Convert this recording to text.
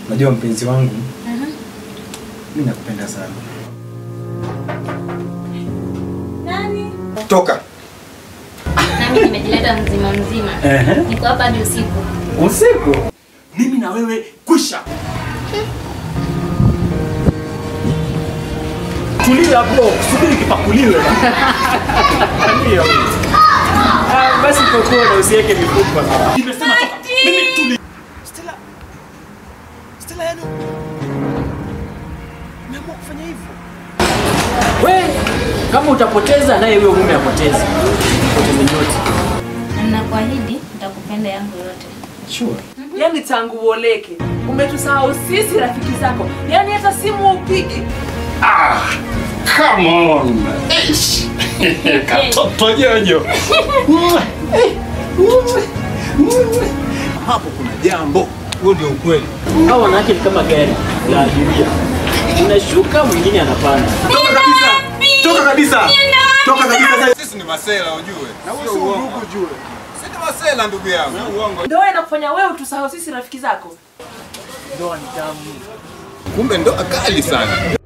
Unajua mpenzi wangu, mimi nakupenda sana. Nani? Toka. Nami nimejileta mzima. Niko hapa hadi usiku. Usiku? Mimi na wewe kwisha. Tulia hapo, subiri kipakuliwe. Ndio. Basi pokuwa na usiweke mifupa. Nimesema toka. Mimi tulia. Stella yani. Nimeamua kufanya hivyo. Wewe kama utapoteza naye huyo mume apoteze. Poteze yote. Na kuahidi nitakupenda yangu yote. Sure. Yaani tangu uoleke umetusahau sisi rafiki zako. Yaani hata simu upigi. Come on. Eish. Katoto jojo. Hapo kuna jambo. Huo ndio ukweli. Hao wanawake ni kama gari la abiria. Unashuka mwingine anapanda. Toka kabisa. Toka kabisa. Toka kabisa. Sisi ni masela ujue. Na wewe si ndugu ujue. Sisi ni masela ndugu yangu. Ndio inakufanya wewe utusahau sisi rafiki zako. Ndoa ni tamu. Kumbe ndoa kali sana.